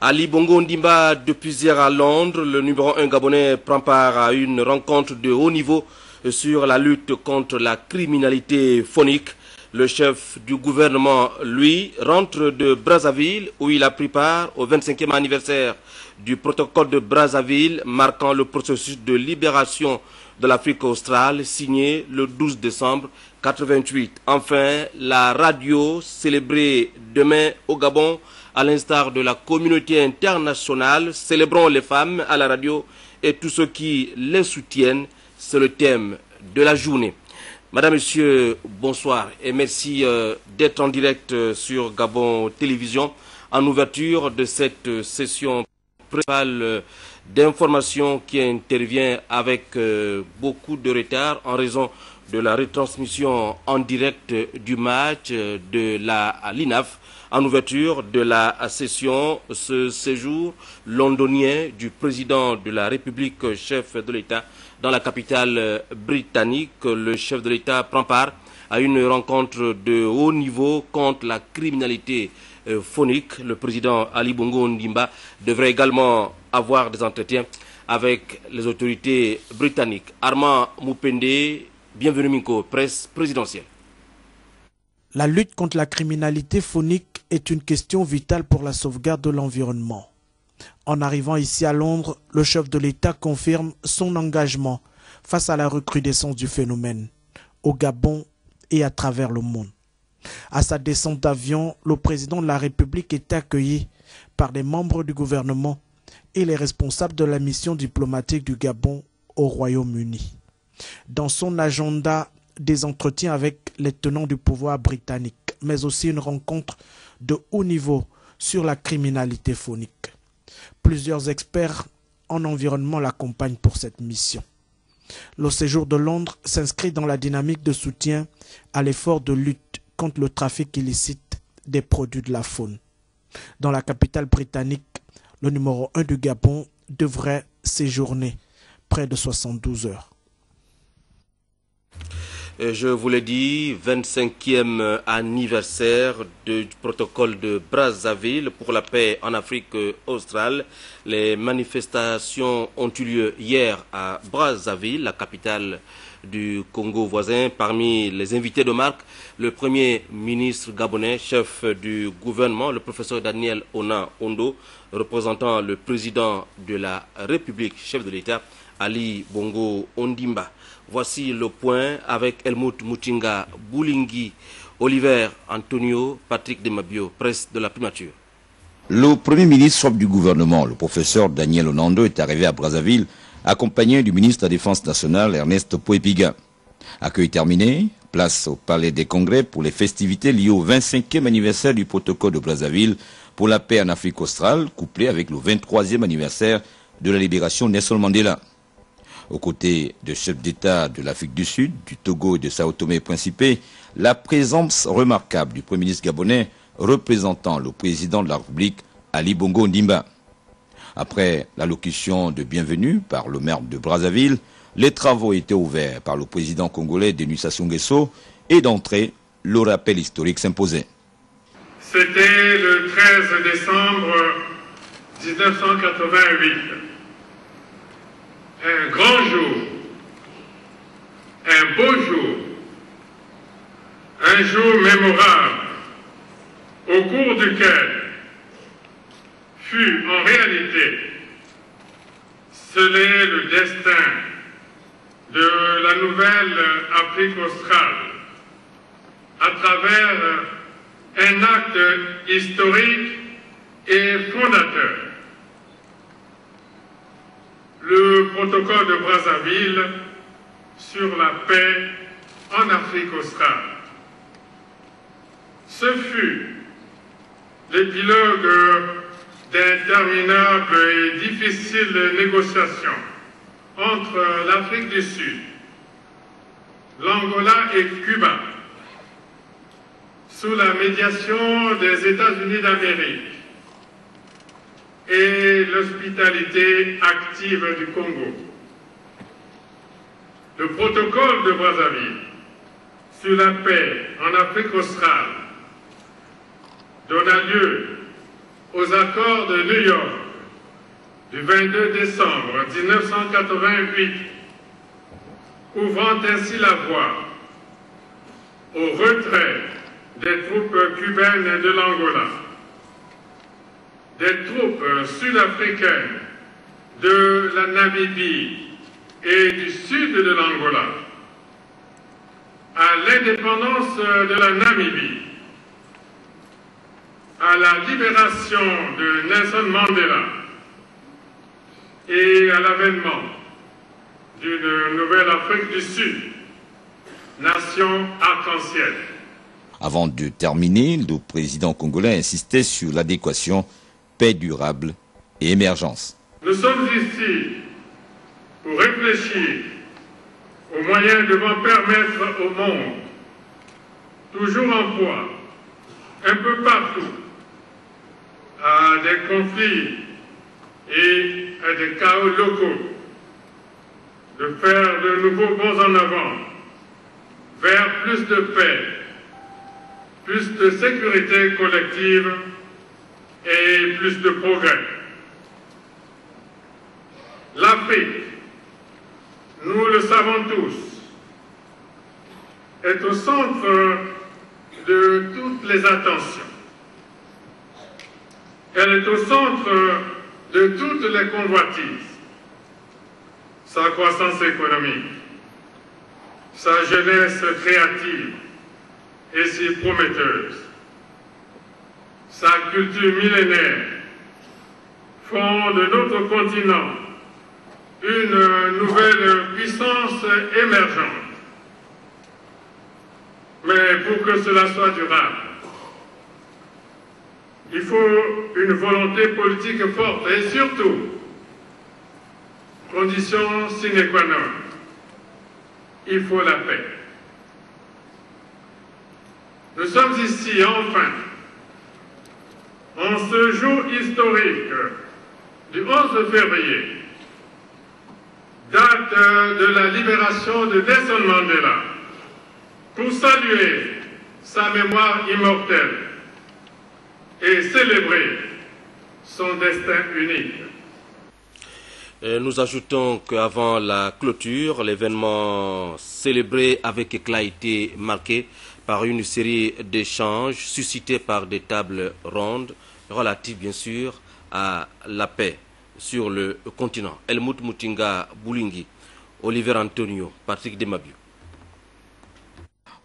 Ali Bongo Ondimba, depuis hier à Londres, le numéro 1 gabonais prend part à une rencontre de haut niveau sur la lutte contre la criminalité phonique. Le chef du gouvernement, lui, rentre de Brazzaville où il a pris part au 25e anniversaire du protocole de Brazzaville marquant le processus de libération de l'Afrique australe signé le 12 décembre 1988. Enfin, la radio célébrée demain au Gabon à l'instar de la communauté internationale. Célébrons les femmes à la radio et tous ceux qui les soutiennent. C'est le thème de la journée. Madame, Monsieur, bonsoir et merci d'être en direct sur Gabon Télévision en ouverture de cette session principale d'information qui intervient avec beaucoup de retard en raison de la retransmission en direct du match de la l'INAF en ouverture de la session, ce séjour londonien du président de la République, chef de l'État, dans la capitale britannique. Le chef de l'État prend part à une rencontre de haut niveau contre la criminalité phonique. Le président Ali Bongo Ondimba devrait également avoir des entretiens avec les autorités britanniques. Armand Moupende, bienvenue Minko, presse présidentielle. La lutte contre la criminalité phonique est une question vitale pour la sauvegarde de l'environnement. En arrivant ici à Londres, le chef de l'État confirme son engagement face à la recrudescence du phénomène, au Gabon et à travers le monde. À sa descente d'avion, le président de la République est accueilli par des membres du gouvernement et les responsables de la mission diplomatique du Gabon au Royaume-Uni. Dans son agenda, des entretiens avec les tenants du pouvoir britannique, mais aussi une rencontre de haut niveau sur la criminalité phonique. Plusieurs experts en environnement l'accompagnent pour cette mission. Le séjour de Londres s'inscrit dans la dynamique de soutien à l'effort de lutte contre le trafic illicite des produits de la faune. Dans la capitale britannique, le numéro 1 du Gabon devrait séjourner près de 72 heures. Je vous l'ai dit, 25e anniversaire du protocole de Brazzaville pour la paix en Afrique australe. Les manifestations ont eu lieu hier à Brazzaville, la capitale du Congo voisin. Parmi les invités de marque, le premier ministre gabonais, chef du gouvernement, le professeur Daniel Ona Ondo, représentant le président de la République, chef de l'État, Ali Bongo Ondimba. Voici le point avec Helmut Mutinga, Boulingi, Oliver Antonio, Patrick Demabio, presse de la primature. Le premier ministre chef du gouvernement, le professeur Daniel Onando, est arrivé à Brazzaville, accompagné du ministre de la Défense nationale, Ernest Poepiga. Accueil terminé, place au Palais des Congrès pour les festivités liées au 25e anniversaire du protocole de Brazzaville pour la paix en Afrique australe, couplé avec le 23e anniversaire de la libération de Nelson Mandela. Aux côtés de chefs d'État de l'Afrique du Sud, du Togo et de Sao Tomé et Principe, la présence remarquable du Premier ministre gabonais représentant le président de la République, Ali Bongo Ondimba. Après l'allocution de bienvenue par le maire de Brazzaville, les travaux étaient ouverts par le président congolais Denis Sassou Nguesso et d'entrée, le rappel historique s'imposait. C'était le 13 décembre 1988. Un grand jour, un beau jour, un jour mémorable, au cours duquel fut en réalité scellé le destin de la nouvelle Afrique australe à travers un acte historique et fondateur. Le protocole de Brazzaville sur la paix en Afrique australe. Ce fut l'épilogue d'interminables et difficiles négociations entre l'Afrique du Sud, l'Angola et Cuba, sous la médiation des États-Unis d'Amérique et l'hospitalité active du Congo. Le protocole de Brazzaville sur la paix en Afrique australe donna lieu aux accords de New York du 22 décembre 1988, ouvrant ainsi la voie au retrait des troupes cubaines de l'Angola, des troupes sud-africaines de la Namibie et du sud de l'Angola, à l'indépendance de la Namibie, à la libération de Nelson Mandela et à l'avènement d'une nouvelle Afrique du Sud, nation arc-en-ciel. Avant de terminer, le président congolais insistait sur l'adéquation paix durable et émergence. Nous sommes ici pour réfléchir aux moyens devant permettre au monde, toujours en proie, un peu partout, à des conflits et à des chaos locaux, de faire de nouveaux bonds en avant vers plus de paix, plus de sécurité collective et plus de progrès. L'Afrique, nous le savons tous, est au centre de toutes les attentions. Elle est au centre de toutes les convoitises. Sa croissance économique, sa jeunesse créative et si prometteuse, sa culture millénaire font de notre continent une nouvelle puissance émergente. Mais pour que cela soit durable, il faut une volonté politique forte et surtout, condition sine qua non, il faut la paix. Nous sommes ici enfin, en ce jour historique du 11 février, date de la libération de Nelson Mandela, pour saluer sa mémoire immortelle et célébrer son destin unique. Et nous ajoutons qu'avant la clôture, l'événement célébré avec éclat a été marqué par une série d'échanges suscités par des tables rondes relatives bien sûr à la paix sur le continent. Helmut Mutinga Boulingi, Oliver Antonio, Patrick Demabiou.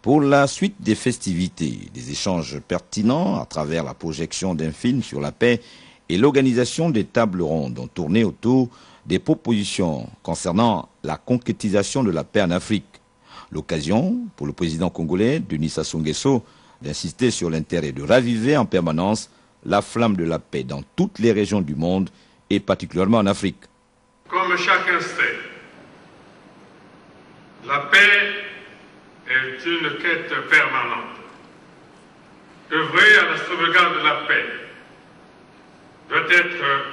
Pour la suite des festivités, des échanges pertinents à travers la projection d'un film sur la paix et l'organisation des tables rondes ont tourné autour des propositions concernant la concrétisation de la paix en Afrique. L'occasion pour le président congolais, Denis Sassou Nguesso, d'insister sur l'intérêt de raviver en permanence la flamme de la paix dans toutes les régions du monde et particulièrement en Afrique. Comme chacun sait, la paix est une quête permanente. Œuvrer à la sauvegarde de la paix doit être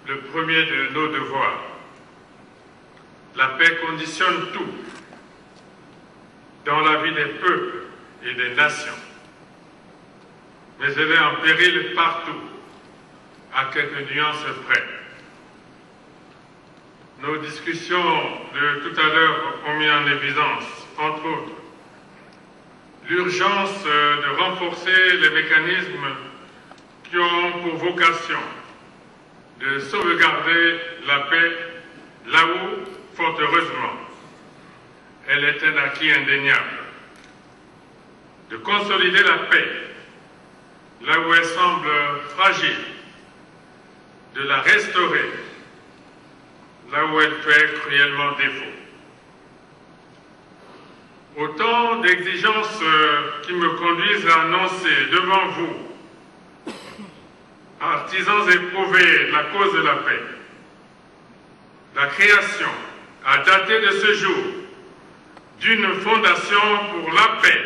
le premier de nos devoirs. La paix conditionne tout dans la vie des peuples et des nations. Mais elle est en péril partout, à quelques nuances près. Nos discussions de tout à l'heure ont mis en évidence, entre autres, l'urgence de renforcer les mécanismes qui ont pour vocation de sauvegarder la paix là où, fort heureusement, elle est un acquis indéniable. De consolider la paix là où elle semble fragile, de la restaurer là où elle fait cruellement défaut. Autant d'exigences qui me conduisent à annoncer devant vous, artisans éprouvés de la cause de la paix, la création, à dater de ce jour, d'une fondation pour la paix,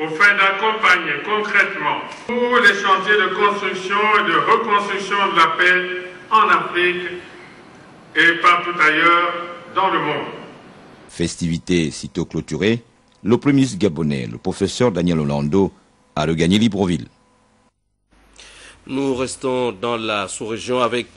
au fin d'accompagner concrètement tous les chantiers de construction et de reconstruction de la paix en Afrique et partout ailleurs dans le monde. Festivités sitôt clôturées, le premier ministre gabonais, le professeur Daniel Onando, a regagné Libreville. Nous restons dans la sous-région avec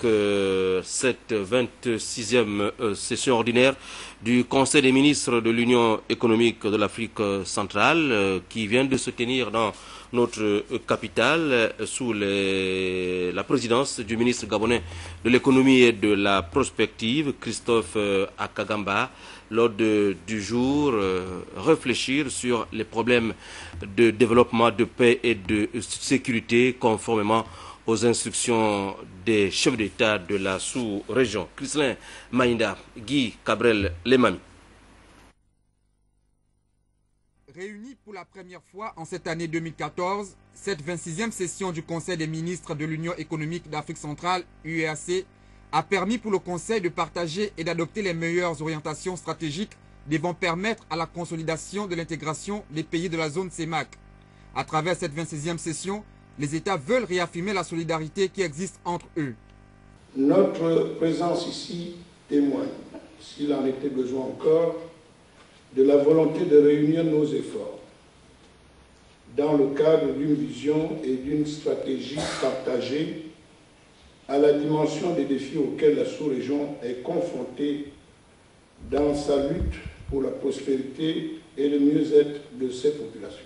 cette 26e session ordinaire du Conseil des ministres de l'Union économique de l'Afrique centrale qui vient de se tenir dans notre capitale sous la présidence du ministre gabonais de l'économie et de la prospective, Christophe Akagamba. L'ordre du jour, réfléchir sur les problèmes de développement, de paix et de sécurité conformément aux instructions des chefs d'État de la sous-région. Christelin Maïnda, Guy Cabrel Lemami. Réunis pour la première fois en cette année 2014, cette 26e session du Conseil des ministres de l'Union économique d'Afrique centrale, UEAC, a permis pour le Conseil de partager et d'adopter les meilleures orientations stratégiques devant permettre à la consolidation de l'intégration des pays de la zone CEMAC. À travers cette 26e session, les États veulent réaffirmer la solidarité qui existe entre eux. Notre présence ici témoigne, s'il en était besoin encore, de la volonté de réunir nos efforts dans le cadre d'une vision et d'une stratégie partagée à la dimension des défis auxquels la sous-région est confrontée dans sa lutte pour la prospérité et le mieux-être de ses populations.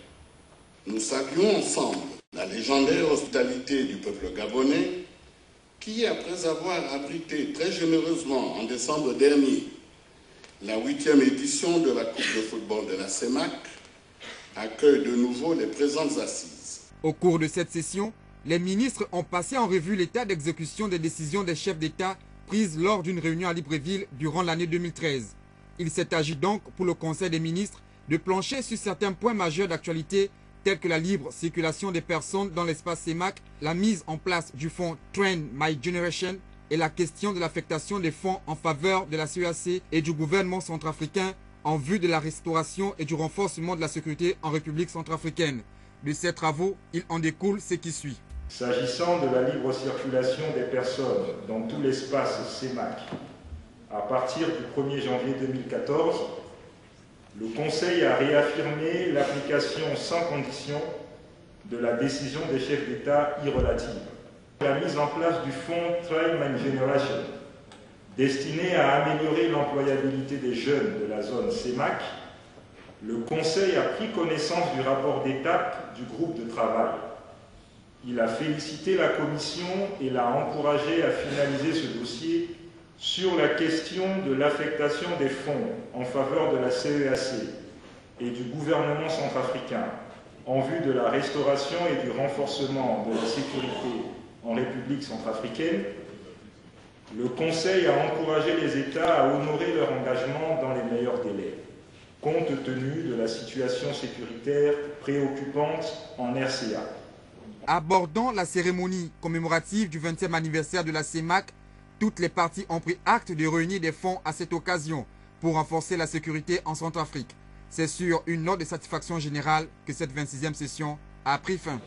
Nous saluons ensemble la légendaire hospitalité du peuple gabonais qui, après avoir abrité très généreusement en décembre dernier la 8e édition de la Coupe de football de la CEMAC, accueille de nouveau les présentes assises. Au cours de cette session, les ministres ont passé en revue l'état d'exécution des décisions des chefs d'État prises lors d'une réunion à Libreville durant l'année 2013. Il s'est agi donc pour le Conseil des ministres de plancher sur certains points majeurs d'actualité tels que la libre circulation des personnes dans l'espace CEMAC, la mise en place du fonds Train My Generation et la question de l'affectation des fonds en faveur de la CEAC et du gouvernement centrafricain en vue de la restauration et du renforcement de la sécurité en République centrafricaine. De ces travaux, il en découle ce qui suit. S'agissant de la libre circulation des personnes dans tout l'espace CEMAC, à partir du 1er janvier 2014, le Conseil a réaffirmé l'application sans condition de la décision des chefs d'État relative. La mise en place du fonds Train My Generation, destiné à améliorer l'employabilité des jeunes de la zone CEMAC, le Conseil a pris connaissance du rapport d'étape du groupe de travail. Il a félicité la Commission et l'a encouragé à finaliser ce dossier sur la question de l'affectation des fonds en faveur de la CEAC et du gouvernement centrafricain en vue de la restauration et du renforcement de la sécurité en République centrafricaine. Le Conseil a encouragé les États à honorer leur engagement dans les meilleurs délais, compte tenu de la situation sécuritaire préoccupante en RCA. Abordant la cérémonie commémorative du 20e anniversaire de la CEMAC, toutes les parties ont pris acte de réunir des fonds à cette occasion pour renforcer la sécurité en Centrafrique. C'est sur une note de satisfaction générale que cette 26e session a pris fin.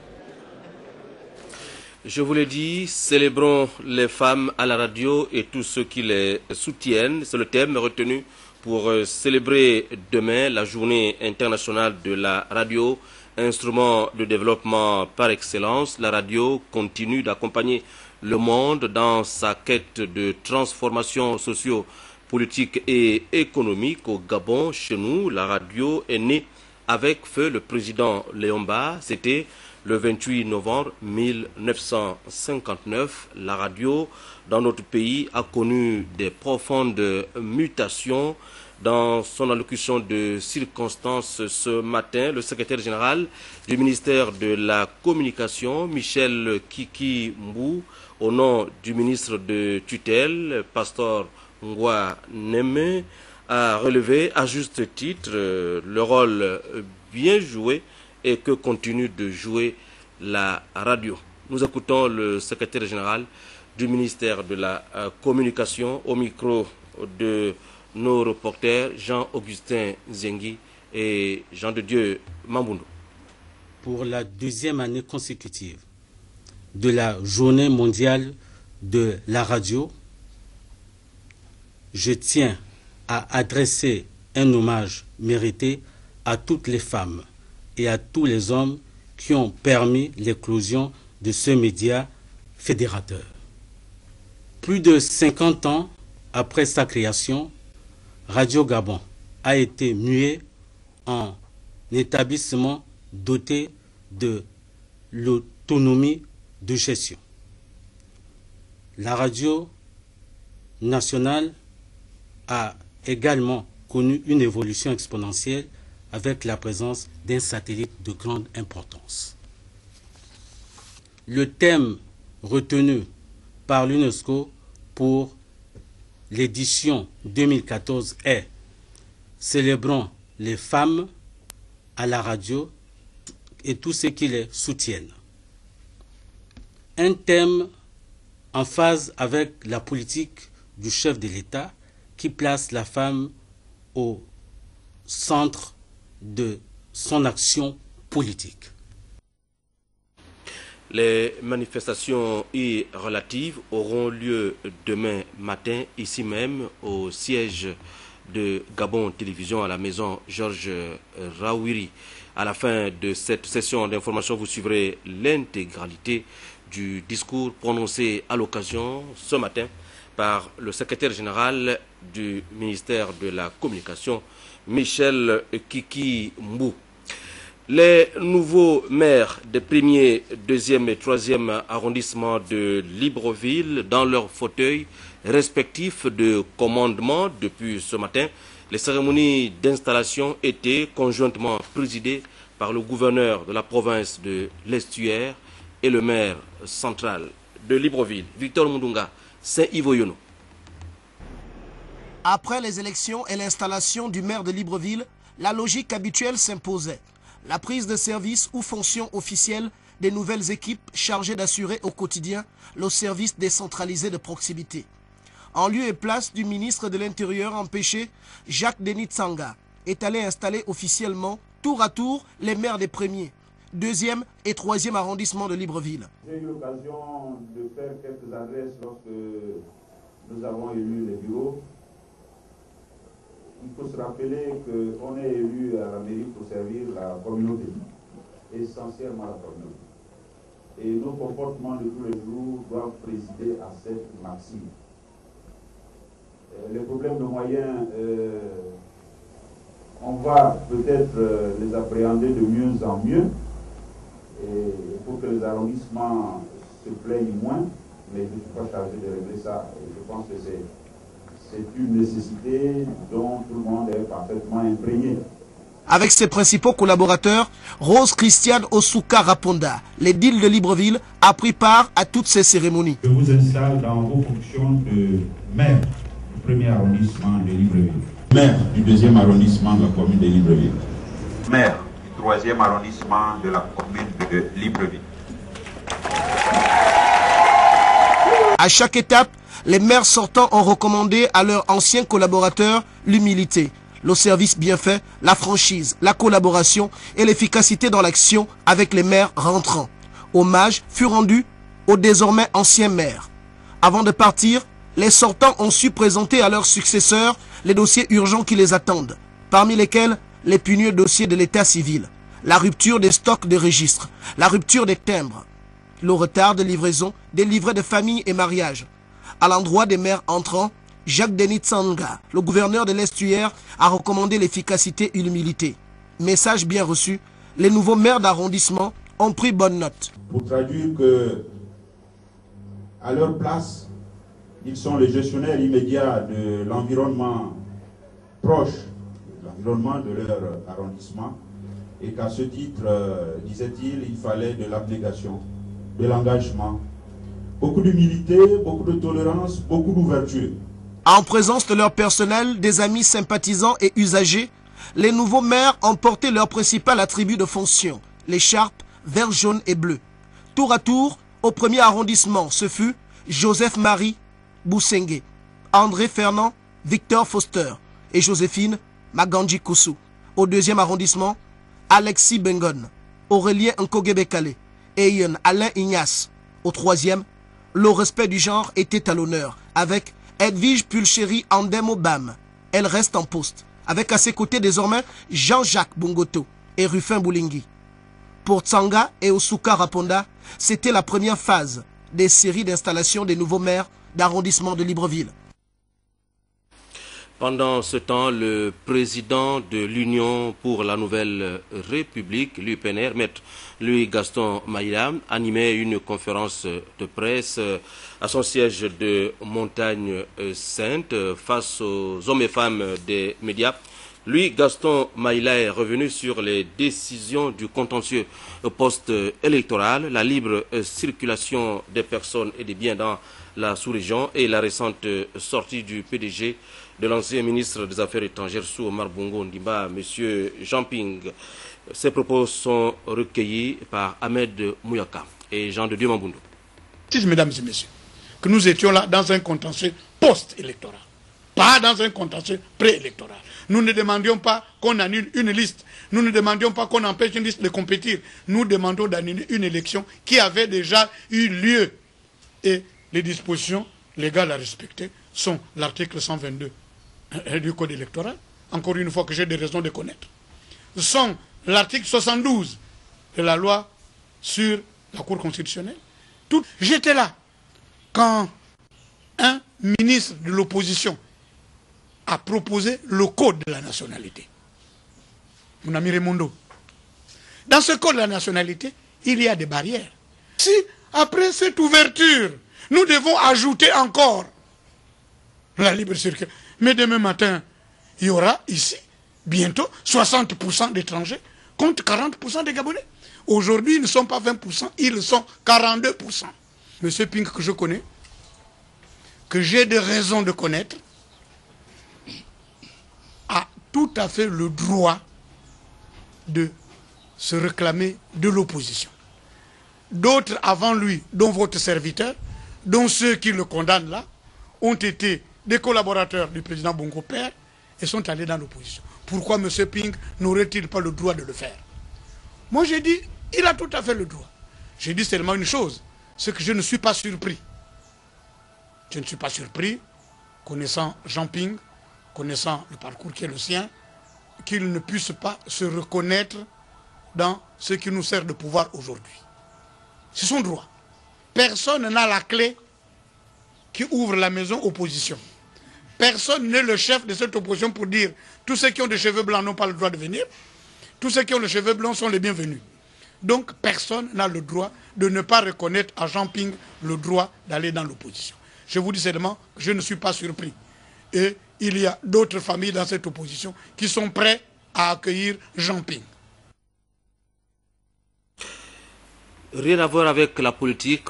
Je vous l'ai dit, célébrons les femmes à la radio et tous ceux qui les soutiennent. C'est le thème retenu pour célébrer demain la journée internationale de la radio, instrument de développement par excellence. La radio continue d'accompagner le monde dans sa quête de transformation socio-politique et économique. Au Gabon, chez nous, la radio est née avec feu le président Léomba. C'était le 28 novembre 1959. La radio dans notre pays a connu des profondes mutations. Dans son allocution de circonstance ce matin, le secrétaire général du ministère de la Communication, Michel Kiki Mbou, au nom du ministre de tutelle, Pasteur Ngwa Neme, a relevé à juste titre le rôle bien joué et que continue de jouer la radio. Nous écoutons le secrétaire général du ministère de la Communication au micro de nos reporters Jean-Augustin Zengi et Jean de Dieu Mamboundou. Pour la deuxième année consécutive de la journée mondiale de la radio, je tiens à adresser un hommage mérité à toutes les femmes et à tous les hommes qui ont permis l'éclosion de ce média fédérateur. Plus de 50 ans après sa création, Radio Gabon a été muée en établissement doté de l'autonomie de gestion. La radio nationale a également connu une évolution exponentielle avec la présence d'un satellite de grande importance. Le thème retenu par l'UNESCO pour l'édition 2014 est « Célébrons les femmes à la radio et tous ceux qui les soutiennent ». Un thème en phase avec la politique du chef de l'État qui place la femme au centre de son action politique. Les manifestations y relatives auront lieu demain matin, ici même, au siège de Gabon Télévision à la maison Georges Rawiri. À la fin de cette session d'information, vous suivrez l'intégralité du discours prononcé à l'occasion ce matin par le secrétaire général du ministère de la Communication, Michel Kiki Mbou. Les nouveaux maires des 1er, 2e et 3e arrondissements de Libreville dans leurs fauteuils respectifs de commandement depuis ce matin. Les cérémonies d'installation étaient conjointement présidées par le gouverneur de la province de l'Estuaire et le maire central de Libreville, Victor Mundunga, Saint-Yves-Yono. Après les élections et l'installation du maire de Libreville, la logique habituelle s'imposait. La prise de service ou fonction officielle des nouvelles équipes chargées d'assurer au quotidien le service décentralisé de proximité. En lieu et place du ministre de l'Intérieur empêché, Jacques-Denis Tsanga est allé installer officiellement tour à tour les maires des 1er, 2e et 3e arrondissements de Libreville. J'ai eu l'occasion de faire quelques adresses lorsque nous avons élu les bureaux. Il faut se rappeler qu'on est élu à la mairie pour servir la communauté, essentiellement la communauté. Et nos comportements de tous les jours doivent présider à cette maxime. Les problèmes de moyens, on va peut-être les appréhender de mieux en mieux, et pour que les arrondissements se plaignent moins, mais je ne suis pas chargé de régler ça. Et je pense que c'est une nécessité dont tout le monde est parfaitement imprégné. Avec ses principaux collaborateurs, Rose Christiane Osuka Raponda, l'édile de Libreville, a pris part à toutes ces cérémonies. Je vous installe dans vos fonctions de maire du 1er arrondissement de Libreville, maire du 2e arrondissement de la commune de Libreville, maire du 3e arrondissement de la commune de Libreville. À chaque étape, les maires sortants ont recommandé à leurs anciens collaborateurs l'humilité, le service bien fait, la franchise, la collaboration et l'efficacité dans l'action avec les maires rentrants. Hommage fut rendu aux désormais anciens maires. Avant de partir, les sortants ont su présenter à leurs successeurs les dossiers urgents qui les attendent, parmi lesquels l'épineux dossier de l'état civil, la rupture des stocks de registres, la rupture des timbres, le retard de livraison des livrets de famille et mariage. À l'endroit des maires entrants, Jacques-Denis Tsanga, le gouverneur de l'Estuaire, a recommandé l'efficacité et l'humilité. Message bien reçu, les nouveaux maires d'arrondissement ont pris bonne note. Pour traduire que, à leur place, ils sont les gestionnaires immédiats de l'environnement proche, l'environnement de leur arrondissement, et qu'à ce titre, disait-il, il fallait de l'abnégation, de l'engagement, beaucoup d'humilité, beaucoup de tolérance, beaucoup d'ouverture. En présence de leur personnel, des amis sympathisants et usagers, les nouveaux maires ont porté leur principal attribut de fonction, l'écharpe vert, jaune et bleu. Tour à tour, au 1er arrondissement, ce fut Joseph-Marie Bousengue, André Fernand, Victor Foster et Joséphine Magandji Koussou. Au 2e arrondissement, Alexis Bengon, Aurélien Nkogebe-Kale et Ian Alain Ignace. Au 3e, le respect du genre était à l'honneur, avec Edwige Pulchéry Andemo Bam. Elle reste en poste, avec à ses côtés désormais Jean-Jacques Bungoto et Rufin Boulingui. Pour Tsanga et Osuka Raponda, c'était la première phase. des séries d'installations des nouveaux maires d'arrondissement de Libreville. Pendant ce temps, le président de l'Union pour la Nouvelle République, l'UPNR, Maître Louis Gaston Maïla, animait une conférence de presse à son siège de Montagne-Sainte face aux hommes et femmes des médias. Louis Gaston Maïla est revenu sur les décisions du contentieux post-électoral, la libre circulation des personnes et des biens dans la sous-région et la récente sortie du PDG de l'ancien ministre des Affaires étrangères sous Omar Bongo Ndimba, M. Jean Ping. Ces propos sont recueillis par Ahmed Mouyaka et Jean de Dieu Mambundu. Mesdames et messieurs, que nous étions là dans un contentieux post-électoral, pas dans un contentieux pré-électoral. Nous ne demandions pas qu'on annule une liste, nous ne demandions pas qu'on empêche une liste de compétir, nous demandons d'annuler une élection qui avait déjà eu lieu. Et les dispositions légales à respecter sont l'article 122 du Code électoral, encore une fois que j'ai des raisons de connaître, sont l'article 72 de la loi sur la Cour constitutionnelle. J'étais là quand un ministre de l'opposition a proposé le code de la nationalité. Mon ami Raimondo. Dans ce code de la nationalité, il y a des barrières. Si, après cette ouverture, nous devons ajouter encore la libre circulation, mais demain matin, il y aura ici, bientôt, 60% d'étrangers contre 40% des Gabonais. Aujourd'hui, ils ne sont pas 20%, ils sont 42%. Monsieur Pink, que je connais, que j'ai des raisons de connaître, a tout à fait le droit de se réclamer de l'opposition. D'autres avant lui, dont votre serviteur, dont ceux qui le condamnent là, ont été des collaborateurs du président Bongo Père et sont allés dans l'opposition. Pourquoi M. Ping n'aurait-il pas le droit de le faire? Moi j'ai dit, il a tout à fait le droit. J'ai dit seulement une chose, c'est que je ne suis pas surpris. Je ne suis pas surpris, connaissant Jean Ping, connaissant le parcours qui est le sien, qu'il ne puisse pas se reconnaître dans ce qui nous sert de pouvoir aujourd'hui. C'est son droit. Personne n'a la clé qui ouvre la maison opposition. Personne n'est le chef de cette opposition pour dire tous ceux qui ont des cheveux blancs n'ont pas le droit de venir, tous ceux qui ont les cheveux blancs sont les bienvenus. Donc personne n'a le droit de ne pas reconnaître à Jean Ping le droit d'aller dans l'opposition. Je vous dis seulement que je ne suis pas surpris. Et il y a d'autres familles dans cette opposition qui sont prêtes à accueillir Jean Ping. Rien à voir avec la politique,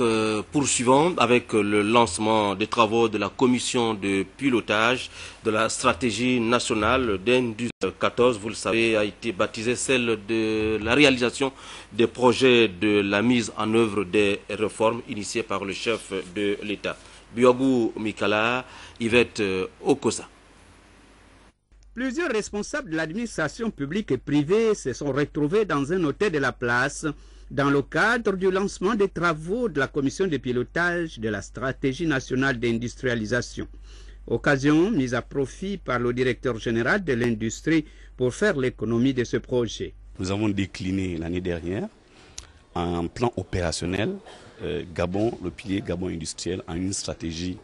poursuivons avec le lancement des travaux de la commission de pilotage de la stratégie nationale d'Industrie 14, vous le savez, a été baptisée celle de la réalisation des projets de la mise en œuvre des réformes initiées par le chef de l'État. Biogou Mikala, Yvette Okosa. Plusieurs responsables de l'administration publique et privée se sont retrouvés dans un hôtel de la place dans le cadre du lancement des travaux de la commission de pilotage de la stratégie nationale d'industrialisation. Occasion mise à profit par le directeur général de l'industrie pour faire l'économie de ce projet. Nous avons décliné l'année dernière un plan opérationnel Gabon, le pilier Gabon industriel, en une stratégie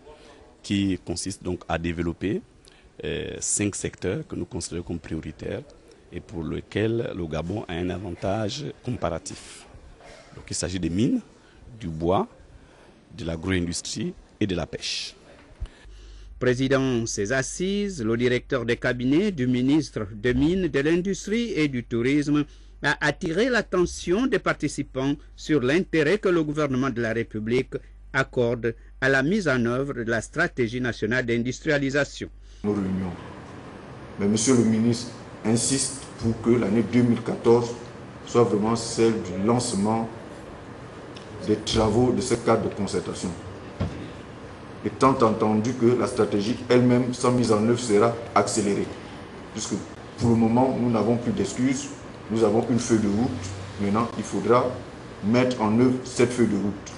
qui consiste donc à développer 5 secteurs que nous considérons comme prioritaires et pour lesquels le Gabon a un avantage comparatif. Donc il s'agit des mines, du bois, de l'agro-industrie et de la pêche. Président ces assises, le directeur de cabinet du ministre des Mines, de l'Industrie et du Tourisme a attiré l'attention des participants sur l'intérêt que le gouvernement de la République accorde à la mise en œuvre de la stratégie nationale d'industrialisation. Nos réunions. Mais Monsieur le ministre insiste pour que l'année 2014 soit vraiment celle du lancement des travaux de ce cadre de concertation. Étant entendu que la stratégie elle-même, sans mise en œuvre, sera accélérée. Puisque pour le moment, nous n'avons plus d'excuses, nous avons une feuille de route. Maintenant, il faudra mettre en œuvre cette feuille de route.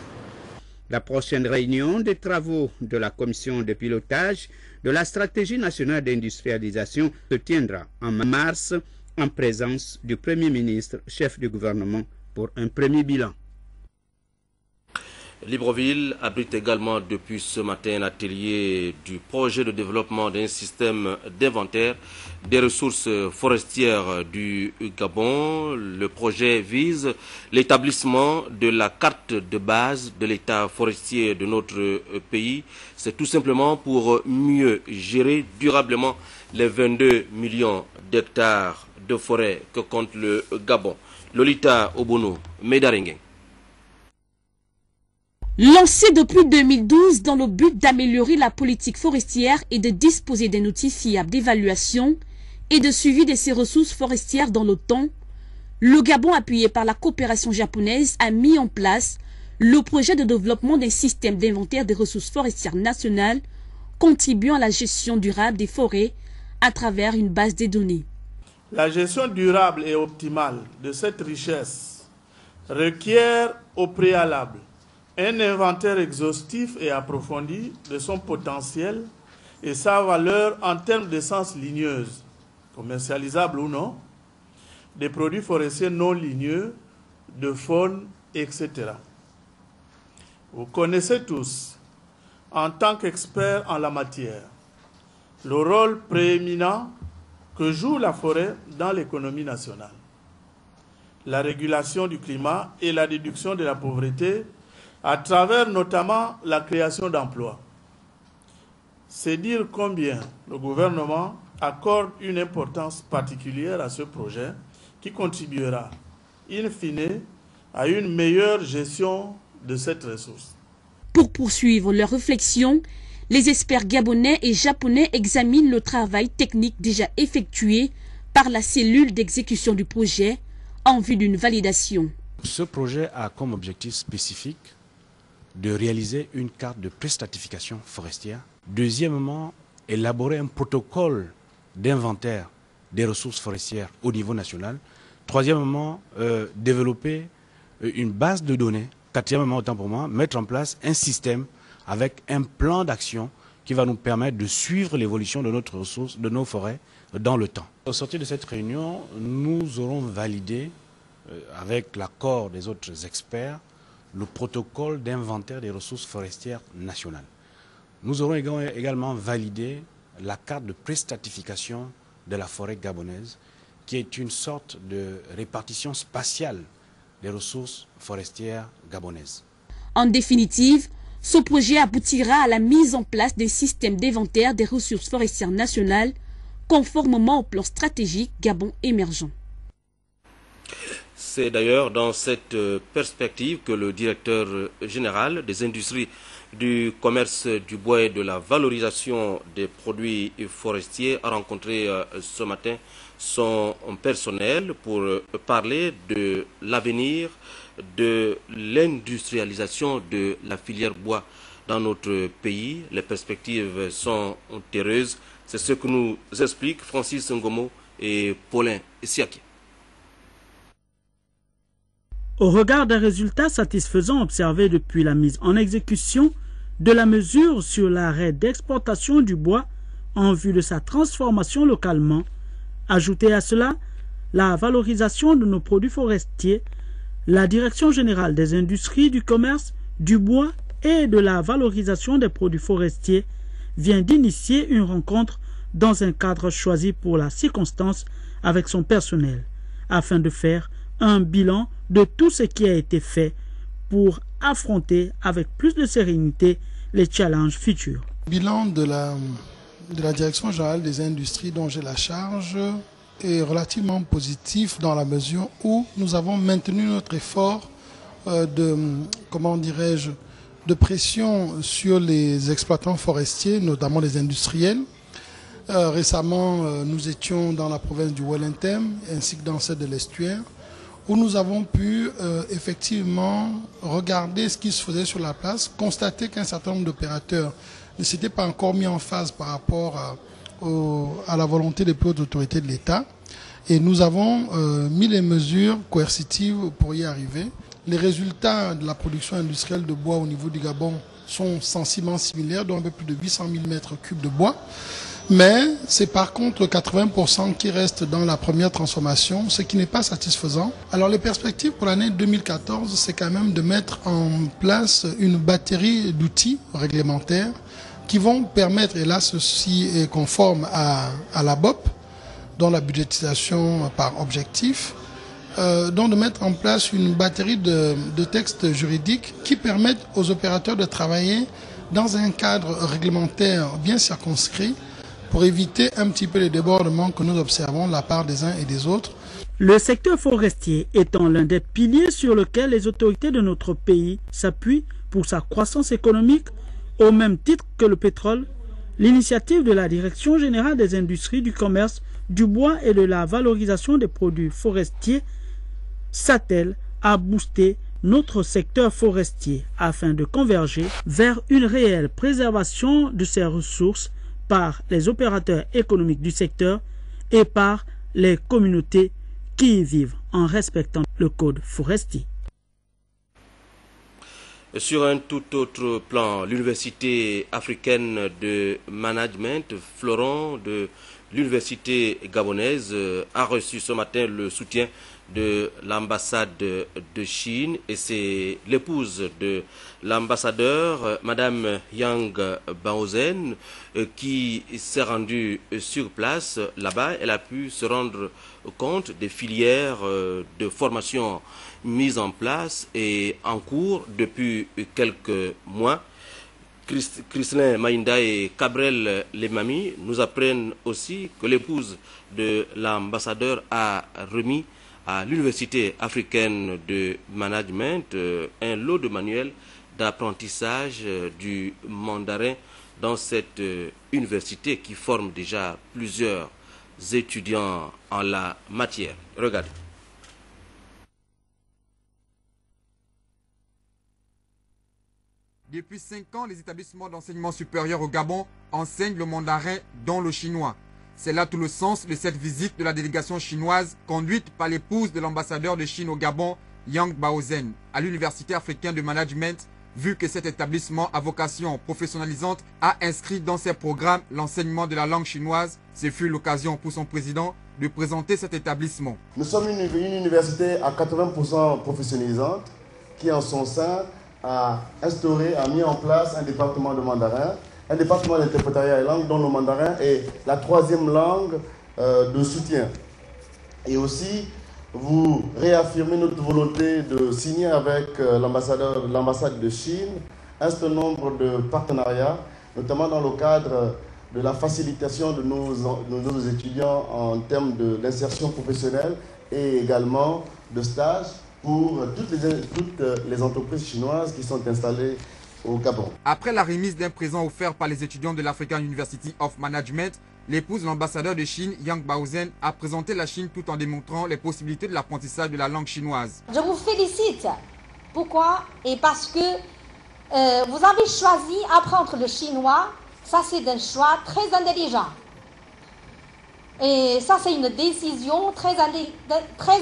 La prochaine réunion des travaux de la commission de pilotage de la stratégie nationale d'industrialisation se tiendra en mars en présence du Premier ministre, chef du gouvernement, pour un premier bilan. Libreville abrite également depuis ce matin un atelier du projet de développement d'un système d'inventaire des ressources forestières du Gabon. Le projet vise l'établissement de la carte de base de l'état forestier de notre pays. C'est tout simplement pour mieux gérer durablement les 22 millions d'hectares de forêt que compte le Gabon. Lolita Obono, Médaringue. Lancé depuis 2012 dans le but d'améliorer la politique forestière et de disposer d'un outil fiable d'évaluation et de suivi de ses ressources forestières dans le temps, le Gabon, appuyé par la coopération japonaise, a mis en place le projet de développement d'un système d'inventaire des ressources forestières nationales contribuant à la gestion durable des forêts à travers une base de données. La gestion durable et optimale de cette richesse requiert au préalable un inventaire exhaustif et approfondi de son potentiel et sa valeur en termes d'essence ligneuse, commercialisable ou non, des produits forestiers non ligneux, de faune, etc. Vous connaissez tous, en tant qu'experts en la matière, le rôle prééminent que joue la forêt dans l'économie nationale. La régulation du climat et la réduction de la pauvreté à travers notamment la création d'emplois. C'est dire combien le gouvernement accorde une importance particulière à ce projet qui contribuera, in fine, à une meilleure gestion de cette ressource. Pour poursuivre leur réflexion, les experts gabonais et japonais examinent le travail technique déjà effectué par la cellule d'exécution du projet en vue d'une validation. Ce projet a comme objectif spécifique de réaliser une carte de préstratification forestière. Deuxièmement, élaborer un protocole d'inventaire des ressources forestières au niveau national. Troisièmement, développer une base de données. Quatrièmement, autant pour moi, mettre en place un système avec un plan d'action qui va nous permettre de suivre l'évolution de notre ressource, de nos forêts dans le temps. Au sortir de cette réunion, nous aurons validé, avec l'accord des autres experts, le protocole d'inventaire des ressources forestières nationales. Nous aurons également validé la carte de préstratification de la forêt gabonaise, qui est une sorte de répartition spatiale des ressources forestières gabonaises. En définitive, ce projet aboutira à la mise en place d'un système d'inventaire des ressources forestières nationales conformément au plan stratégique Gabon émergent. C'est d'ailleurs dans cette perspective que le directeur général des industries du commerce du bois et de la valorisation des produits forestiers a rencontré ce matin son personnel pour parler de l'avenir de l'industrialisation de la filière bois dans notre pays. Les perspectives sont heureuses. C'est ce que nous expliquent Francis Ngomo et Paulin Siaki. Au regard des résultats satisfaisants observés depuis la mise en exécution de la mesure sur l'arrêt d'exportation du bois en vue de sa transformation localement, ajoutez à cela la valorisation de nos produits forestiers, la Direction générale des industries du commerce, du bois et de la valorisation des produits forestiers vient d'initier une rencontre dans un cadre choisi pour la circonstance avec son personnel, afin de faire un bilan de tout ce qui a été fait pour affronter avec plus de sérénité les challenges futurs. Bilan de la Direction générale des industries dont j'ai la charge est relativement positif dans la mesure où nous avons maintenu notre effort de pression sur les exploitants forestiers, notamment les industriels. Récemment, nous étions dans la province du Wellington ainsi que dans celle de l'Estuaire, où nous avons pu effectivement regarder ce qui se faisait sur la place, constater qu'un certain nombre d'opérateurs ne s'étaient pas encore mis en phase par rapport à la volonté des plus hautes autorités de l'État. Et nous avons mis les mesures coercitives pour y arriver. Les résultats de la production industrielle de bois au niveau du Gabon sont sensiblement similaires, dont un peu plus de 800 000 mètres cubes de bois. Mais c'est par contre 80% qui restent dans la première transformation, ce qui n'est pas satisfaisant. Alors les perspectives pour l'année 2014, c'est quand même de mettre en place une batterie d'outils réglementaires qui vont permettre, et là ceci est conforme à la BOP, dont la budgétisation par objectif, donc de mettre en place une batterie de textes juridiques qui permettent aux opérateurs de travailler dans un cadre réglementaire bien circonscrit pour éviter un petit peu les débordements que nous observons de la part des uns et des autres. Le secteur forestier étant l'un des piliers sur lesquels les autorités de notre pays s'appuient pour sa croissance économique, au même titre que le pétrole, l'initiative de la Direction générale des industries, du commerce, du bois et de la valorisation des produits forestiers s'attelle à booster notre secteur forestier afin de converger vers une réelle préservation de ses ressources par les opérateurs économiques du secteur et par les communautés qui y vivent en respectant le code forestier. Sur un tout autre plan, l'Université africaine de management, fleuron de l'Université gabonaise, a reçu ce matin le soutien de l'ambassade de Chine et c'est l'épouse de l'ambassadeur, Madame Yang Baozen, qui s'est rendue sur place. Là-bas, elle a pu se rendre compte des filières de formation mises en place et en cours depuis quelques mois. Christelin Maïnda et Cabrel Lemami nous apprennent aussi que l'épouse de l'ambassadeur a remis à l'Université africaine de management un lot de manuels d'apprentissage du mandarin dans cette université qui forme déjà plusieurs étudiants en la matière. Regardez. Depuis 5 ans, les établissements d'enseignement supérieur au Gabon enseignent le mandarin, dont le chinois. C'est là tout le sens de cette visite de la délégation chinoise conduite par l'épouse de l'ambassadeur de Chine au Gabon, Yang Baozen, à l'Université africaine de management, vu que cet établissement à vocation professionnalisante a inscrit dans ses programmes l'enseignement de la langue chinoise. Ce fut l'occasion pour son président de présenter cet établissement. Nous sommes une université à 80% professionnalisante qui en son sein a instauré, a mis en place un département de mandarin, un département d'interprétariat et langue dont le mandarin est la 3e langue de soutien. Et aussi, vous réaffirmez notre volonté de signer avec l'ambassade de Chine un certain nombre de partenariats, notamment dans le cadre de la facilitation de nos étudiants en termes d'insertion professionnelle et également de stage pour toutes les entreprises chinoises qui sont installées au Gabon. Après la remise d'un présent offert par les étudiants de l'African University of Management, l'épouse de l'ambassadeur de Chine, Yang Baozen, a présenté la Chine tout en démontrant les possibilités de l'apprentissage de la langue chinoise. Je vous félicite. Pourquoi? Et parce que vous avez choisi d'apprendre le chinois. Ça, c'est un choix très intelligent. Et ça, c'est une décision très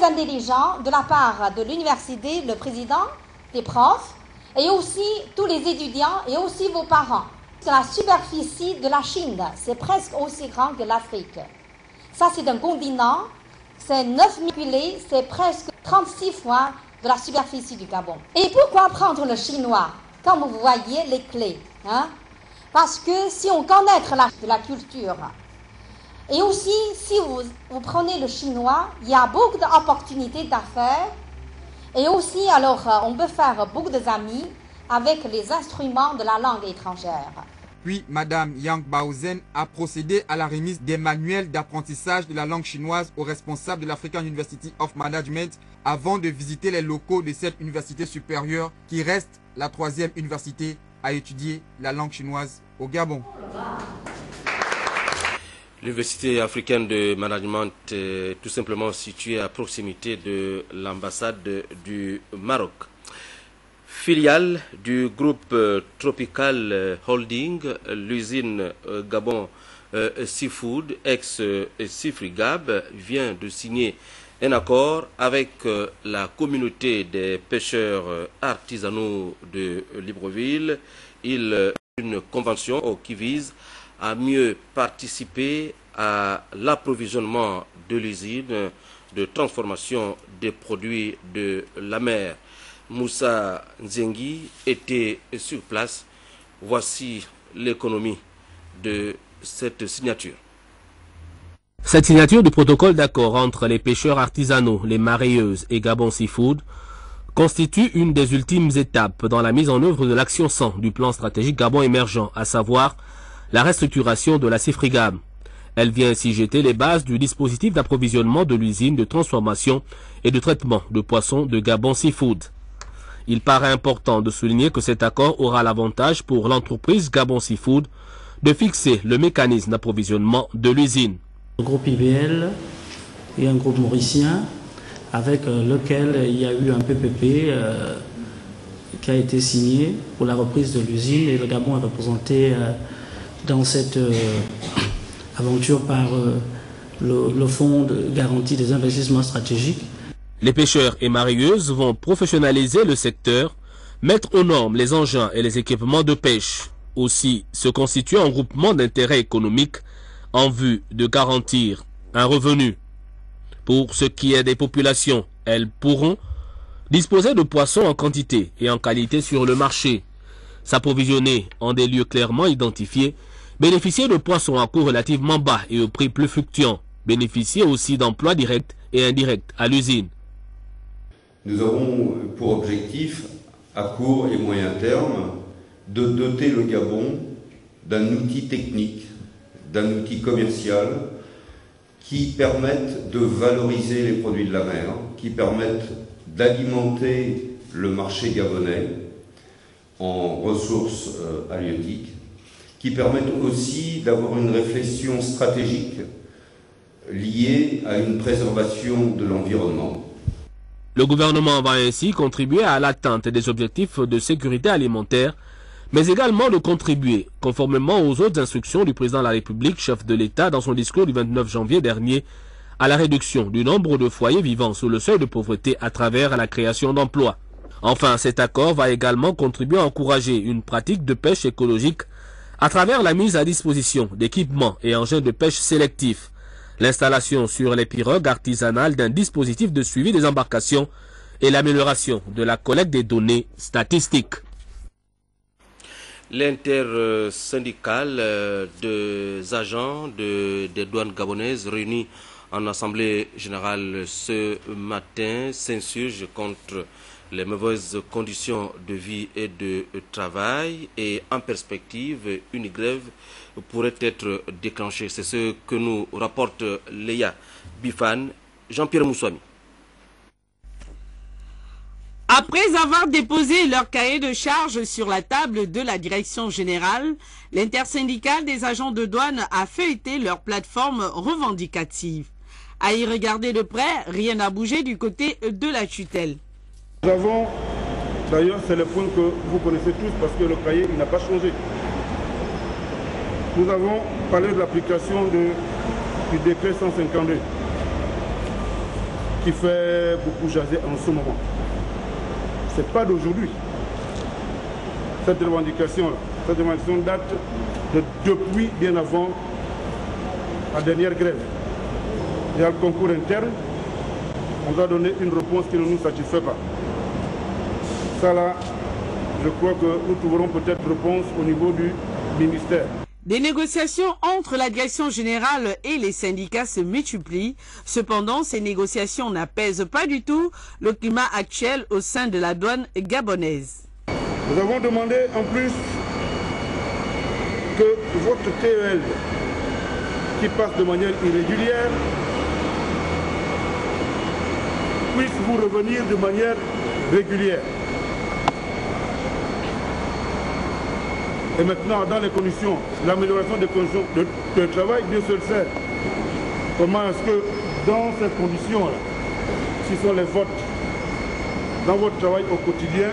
intelligente de la part de l'université, le président, des profs, et aussi tous les étudiants et aussi vos parents. La superficie de la Chine, c'est presque aussi grand que l'Afrique. Ça, c'est un continent, c'est 9000 km, c'est presque 36 fois de la superficie du Gabon. Et pourquoi apprendre le chinois? Comme vous voyez les clés. Hein? Parce que si on connaît la culture, et aussi si vous prenez le chinois, il y a beaucoup d'opportunités d'affaires. Et aussi, alors, on peut faire beaucoup d'amis avec les instruments de la langue étrangère. Puis, Madame Yang Baozen a procédé à la remise des manuels d'apprentissage de la langue chinoise aux responsables de l'African University of Management avant de visiter les locaux de cette université supérieure qui reste la 3e université à étudier la langue chinoise au Gabon. L'Université africaine de management est tout simplement située à proximité de l'ambassade du Maroc. Filiale du groupe Tropical Holding, l'usine Gabon Seafood, ex-Sifrigab, vient de signer un accord avec la communauté des pêcheurs artisanaux de Libreville. Une convention qui vise à mieux participer à l'approvisionnement de l'usine de transformation des produits de la mer. Moussa Nzengi était sur place. Voici l'économie de cette signature. Cette signature du protocole d'accord entre les pêcheurs artisanaux, les mareyeuses et Gabon Seafood constitue une des ultimes étapes dans la mise en œuvre de l'action 100 du plan stratégique Gabon émergent, à savoir la restructuration de la Cifrigam. Elle vient ainsi jeter les bases du dispositif d'approvisionnement de l'usine de transformation et de traitement de poissons de Gabon Seafood. Il paraît important de souligner que cet accord aura l'avantage pour l'entreprise Gabon Seafood de fixer le mécanisme d'approvisionnement de l'usine. Le groupe IBL est un groupe mauricien avec lequel il y a eu un PPP qui a été signé pour la reprise de l'usine et le Gabon est représenté dans cette aventure par le Fonds de garantie des investissements stratégiques. Les pêcheurs et mareyeuses vont professionnaliser le secteur, mettre aux normes les engins et les équipements de pêche. Aussi se constituer un groupement d'intérêt économique en vue de garantir un revenu. Pour ce qui est des populations, elles pourront disposer de poissons en quantité et en qualité sur le marché, s'approvisionner en des lieux clairement identifiés, bénéficier de poissons à coût relativement bas et au prix plus fluctuant, bénéficier aussi d'emplois directs et indirects à l'usine. Nous avons pour objectif, à court et moyen terme, de doter le Gabon d'un outil technique, d'un outil commercial qui permette de valoriser les produits de la mer, qui permette d'alimenter le marché gabonais en ressources halieutiques, qui permettent aussi d'avoir une réflexion stratégique liée à une préservation de l'environnement. Le gouvernement va ainsi contribuer à l'atteinte des objectifs de sécurité alimentaire, mais également de contribuer, conformément aux autres instructions du président de la République, chef de l'État, dans son discours du 29 janvier dernier, à la réduction du nombre de foyers vivant sous le seuil de pauvreté à travers la création d'emplois. Enfin, cet accord va également contribuer à encourager une pratique de pêche écologique à travers la mise à disposition d'équipements et engins de pêche sélectifs, l'installation sur les pirogues artisanales d'un dispositif de suivi des embarcations et l'amélioration de la collecte des données statistiques. L'intersyndicale des agents des douanes gabonaises réunis en assemblée générale ce matin s'insurge contre les mauvaises conditions de vie et de travail et en perspective, une grève pourrait être déclenchée. C'est ce que nous rapporte Léa Bifan, Jean-Pierre Moussouami. Après avoir déposé leur cahier de charges sur la table de la direction générale, l'intersyndicale des agents de douane a feuilleté leur plateforme revendicative. À y regarder de près, rien n'a bougé du côté de la tutelle. Nous avons, d'ailleurs c'est le point que vous connaissez tous parce que le cahier n'a pas changé. Nous avons parlé de l'application du décret 152 qui fait beaucoup jaser en ce moment. Ce n'est pas d'aujourd'hui. Cette revendication date depuis bien avant la dernière grève. Il y a le concours interne, on doit donner une réponse qui ne nous satisfait pas. Ça là, je crois que nous trouverons peut-être réponse au niveau du ministère. Des négociations entre la direction générale et les syndicats se multiplient. Cependant, ces négociations n'apaisent pas du tout le climat actuel au sein de la douane gabonaise. Nous avons demandé en plus que votre TEL, qui passe de manière irrégulière, puisse vous revenir de manière régulière. Et maintenant, dans les conditions, l'amélioration des conditions de travail, Dieu seul sait comment est-ce que, dans ces conditions-là, si ce sont les votes, dans votre travail au quotidien,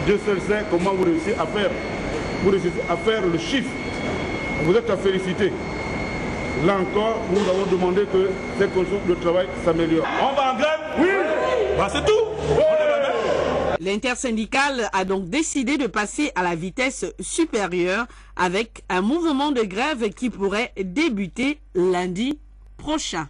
Dieu seul sait comment vous réussissez à faire. Vous réussissez à faire le chiffre. Vous êtes à féliciter. Là encore, nous avons demandé que ces conditions de travail s'améliorent. On va en grève? Oui. Bah, c'est tout. Oui. L'intersyndicale a donc décidé de passer à la vitesse supérieure avec un mouvement de grève qui pourrait débuter lundi prochain.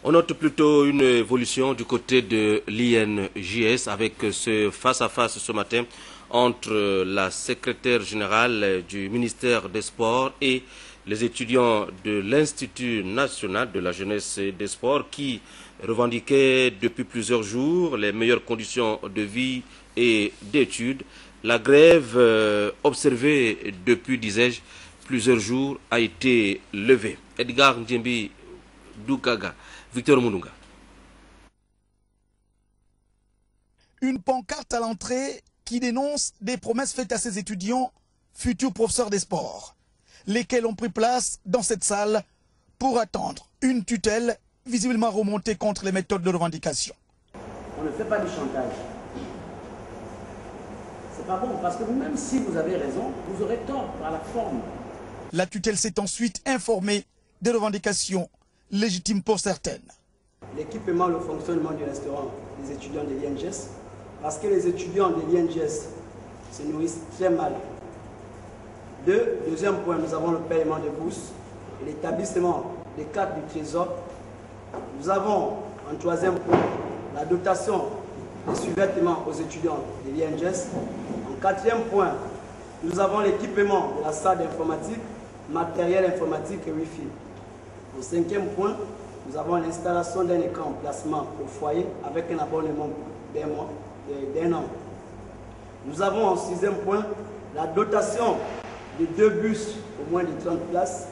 On note plutôt une évolution du côté de l'INJS avec ce face-à-face ce matin entre la secrétaire générale du ministère des Sports et les étudiants de l'Institut national de la jeunesse et des sports qui revendiquaient depuis plusieurs jours les meilleures conditions de vie et d'études. La grève observée depuis, disais-je, plusieurs jours a été levée. Edgar Ndjembi Doukaga, Victor Moununga. Une pancarte à l'entrée qui dénonce des promesses faites à ces étudiants, futurs professeurs des sports, lesquels ont pris place dans cette salle pour attendre une tutelle visiblement remontée contre les méthodes de revendication. On ne fait pas du chantage. C'est pas bon, parce que même si vous avez raison, vous aurez tort par la forme. La tutelle s'est ensuite informée des revendications légitimes pour certaines. L'équipement, le fonctionnement du restaurant des étudiants de l'INJS, parce que les étudiants de l'INJS se nourrissent très mal. Deuxième point, nous avons le paiement de bourses et l'établissement des cartes du Trésor. Nous avons, en troisième point, la dotation des sous-vêtements aux étudiants de l'INJS. En quatrième point, nous avons l'équipement de la salle d'informatique, matériel informatique et Wi-Fi. Au cinquième point, nous avons l'installation d'un écran en placement au foyer avec un abonnement d'un an. Nous avons en sixième point la dotation de 2 bus au moins de 30 places.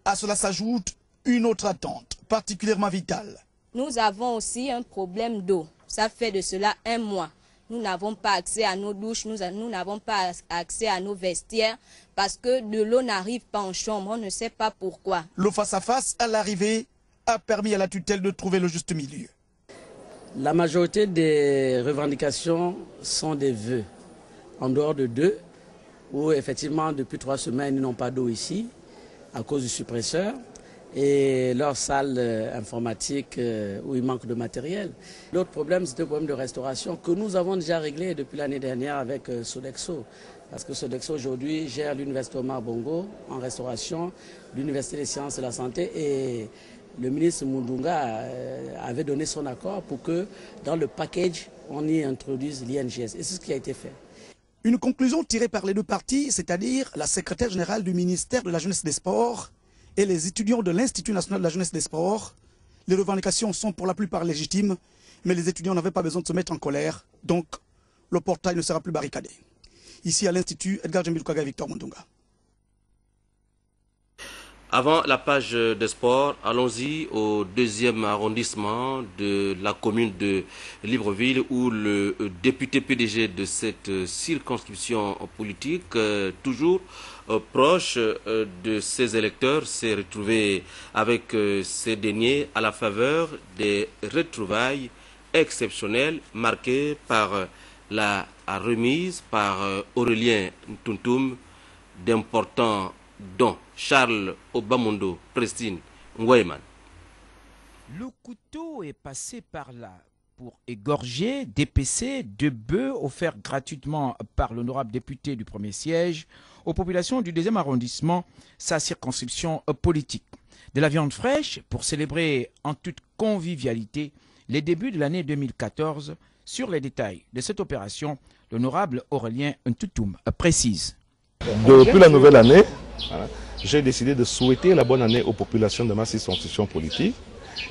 À cela s'ajoute une autre attente particulièrement vitale. Nous avons aussi un problème d'eau. Ça fait de cela 1 mois. Nous n'avons pas accès à nos douches, nous n'avons pas accès à nos vestiaires parce que de l'eau n'arrive pas en chambre, on ne sait pas pourquoi. Le face-à-face à l'arrivée a permis à la tutelle de trouver le juste milieu. La majorité des revendications sont des vœux, en dehors de 2, où effectivement depuis 3 semaines ils n'ont pas d'eau ici à cause du suppresseur et leur salle informatique où il manque de matériel. L'autre problème, c'est le problème de restauration que nous avons déjà réglé depuis l'année dernière avec Sodexo. Parce que Sodexo aujourd'hui gère l'université Omar Bongo en restauration, l'université des sciences et de la santé et le ministre Moundunga avait donné son accord pour que dans le package, on y introduise l'INJS. Et c'est ce qui a été fait. Une conclusion tirée par les deux parties, c'est-à-dire la secrétaire générale du ministère de la Jeunesse et des Sports et les étudiants de l'Institut national de la Jeunesse et des Sports. Les revendications sont pour la plupart légitimes, mais les étudiants n'avaient pas besoin de se mettre en colère, donc le portail ne sera plus barricadé. Ici à l'Institut, Edgar Djembi Doukaga et Victor Moundunga. Avant la page des sports, allons-y au 2e arrondissement de la commune de Libreville où le député PDG de cette circonscription politique, toujours proche de ses électeurs, s'est retrouvé avec ces derniers à la faveur des retrouvailles exceptionnelles marquées par la remise par Aurélien Ntuntum d'importants dont Charles Obamondo, Prestine, Ngoyman. Le couteau est passé par là pour égorger, dépecer 2 bœufs offerts gratuitement par l'honorable député du premier siège aux populations du 2e arrondissement, sa circonscription politique. De la viande fraîche pour célébrer en toute convivialité les débuts de l'année 2014. Sur les détails de cette opération, l'honorable Aurélien Ntuntum précise. Depuis la nouvelle année, j'ai décidé de souhaiter la bonne année aux populations de ma circonscription politique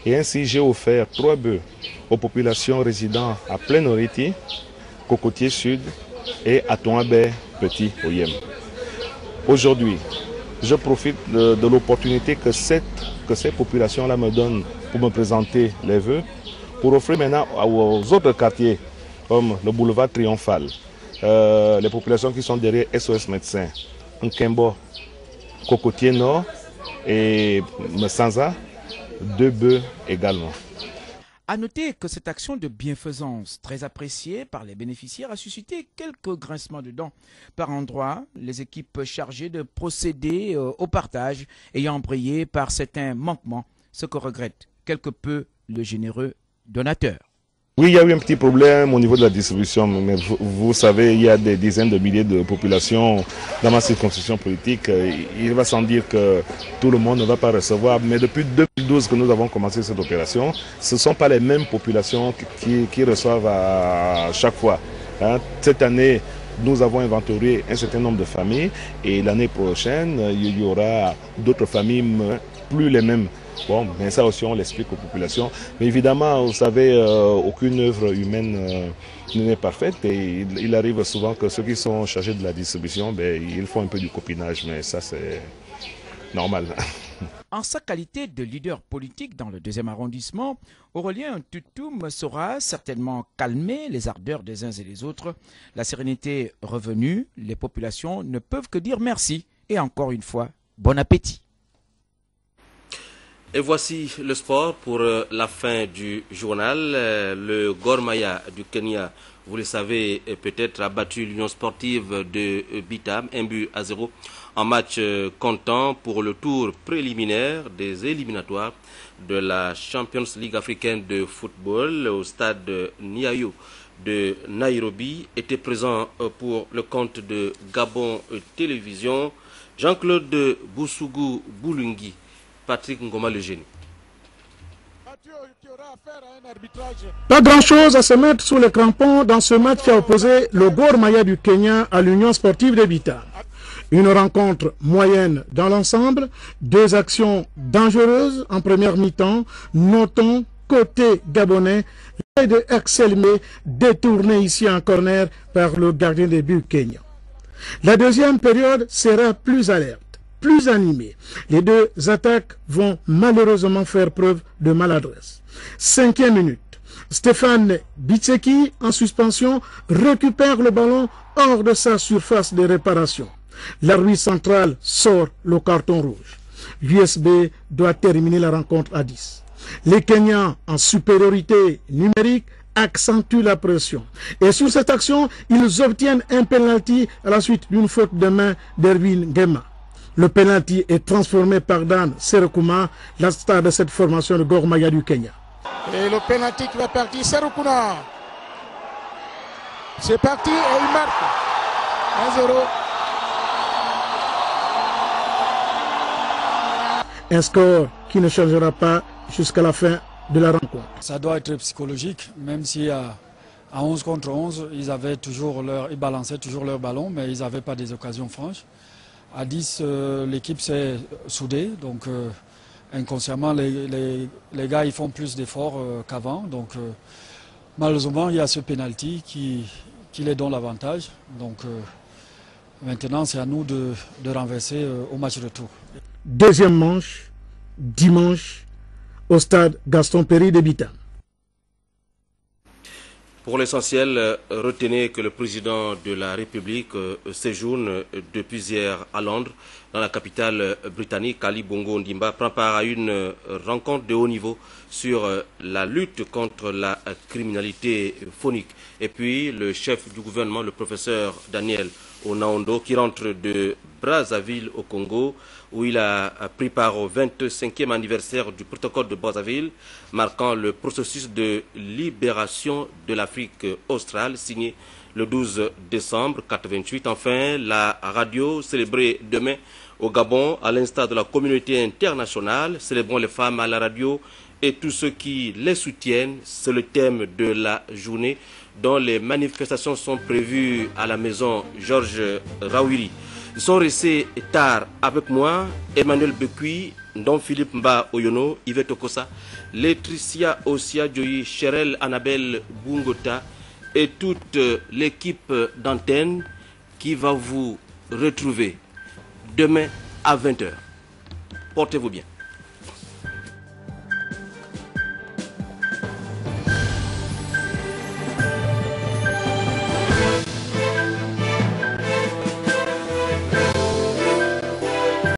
et ainsi j'ai offert 3 bœufs aux populations résidant à Plein-Oriti, Cocotier Sud et à Toinbé Petit Oyem. Aujourd'hui, je profite de l'opportunité que ces populations-là me donnent pour me présenter les vœux, pour offrir maintenant aux autres quartiers comme le boulevard Triomphal, les populations qui sont derrière SOS Médecins, Nkembo, Cocotier Nord et Messanza, 2 bœufs également. A noter que cette action de bienfaisance, très appréciée par les bénéficiaires, a suscité quelques grincements de dents. Par endroits, les équipes chargées de procéder au partage ayant brillé par certains manquements, ce que regrette quelque peu le généreux donateur. Oui, il y a eu un petit problème au niveau de la distribution, mais vous savez, il y a des dizaines de milliers de populations dans ma circonscription politique. Il va sans dire que tout le monde ne va pas recevoir, mais depuis 2012 que nous avons commencé cette opération, ce ne sont pas les mêmes populations qui reçoivent à chaque fois. Cette année, nous avons inventorié un certain nombre de familles et l'année prochaine, il y aura d'autres familles, plus les mêmes. Bon, mais ça aussi on l'explique aux populations. Mais évidemment, vous savez, aucune œuvre humaine n'est parfaite et il arrive souvent que ceux qui sont chargés de la distribution, ils font un peu du copinage, mais ça c'est normal. En sa qualité de leader politique dans le 2e arrondissement, Aurélien Ntutum saura certainement calmer les ardeurs des uns et des autres. La sérénité revenue, les populations ne peuvent que dire merci. Et encore une fois, bon appétit. Et voici le sport pour la fin du journal. Le Gor Mahia du Kenya, vous le savez peut-être, a battu l'Union sportive de Bitam 1-0 en match comptant pour le tour préliminaire des éliminatoires de la Champions League africaine de football au stade Nyayo de Nairobi. Était présent pour le compte de Gabon Télévision Jean-Claude Boussougou Boulungi, Patrick Ngoma le génie. Pas grand-chose à se mettre sous les crampons dans ce match qui a opposé le Gor Mahia du Kenya à l'Union sportive de Bitam. Une rencontre moyenne dans l'ensemble, 2 actions dangereuses en première mi-temps. Notons côté gabonais, l'œil de Excelmé détourné ici en corner par le gardien de but kenyan. La deuxième période sera plus alerte, plus animée. Les 2 attaques vont malheureusement faire preuve de maladresse. 5e minute. Stéphane Bitseki, en suspension, récupère le ballon hors de sa surface de réparation. L'arbitre central sort le carton rouge. L'USB doit terminer la rencontre à 10. Les Kenyans, en supériorité numérique, accentuent la pression. Et sur cette action, ils obtiennent un penalty à la suite d'une faute de main d'Erwin Ngema. Le penalty est transformé par Dan Serekuma, la star de cette formation de Gor Mahia du Kenya. Et le penalty qui va partir, Serekuna. C'est parti et il marque. 1-0. Un score qui ne changera pas jusqu'à la fin de la rencontre. Ça doit être psychologique, même si à 11 contre 11, ils balançaient toujours leur ballon, mais ils n'avaient pas des occasions franches. À 10, l'équipe s'est soudée, donc inconsciemment, les gars ils font plus d'efforts qu'avant. Donc malheureusement, il y a ce penalty qui les donne l'avantage. Donc maintenant, c'est à nous de renverser au match retour. Deuxième manche, dimanche, au stade Gaston Péry de Bitam. Pour l'essentiel, retenez que le président de la République séjourne depuis hier à Londres, dans la capitale britannique. Ali Bongo Ondimba prend part à une rencontre de haut niveau sur la lutte contre la criminalité phonique. Et puis le chef du gouvernement, le professeur Daniel Onaondo, qui rentre de Brazzaville au Congo, où il a pris part au 25e anniversaire du protocole de Brazzaville, marquant le processus de libération de l'Afrique australe, signé le 12 décembre 1988. Enfin, la radio célébrée demain au Gabon, à l'instar de la communauté internationale. Célébrons les femmes à la radio et tous ceux qui les soutiennent. C'est le thème de la journée, dont les manifestations sont prévues à la maison Georges Rawiri. Ils sont restés tard avec moi, Emmanuel Bekui, Don Philippe Mba Oyono, Yvette Okosa, Laetitia Osia Djoyi, Cherel Annabelle Bungota et toute l'équipe d'antenne qui va vous retrouver demain à 20h. Portez-vous bien.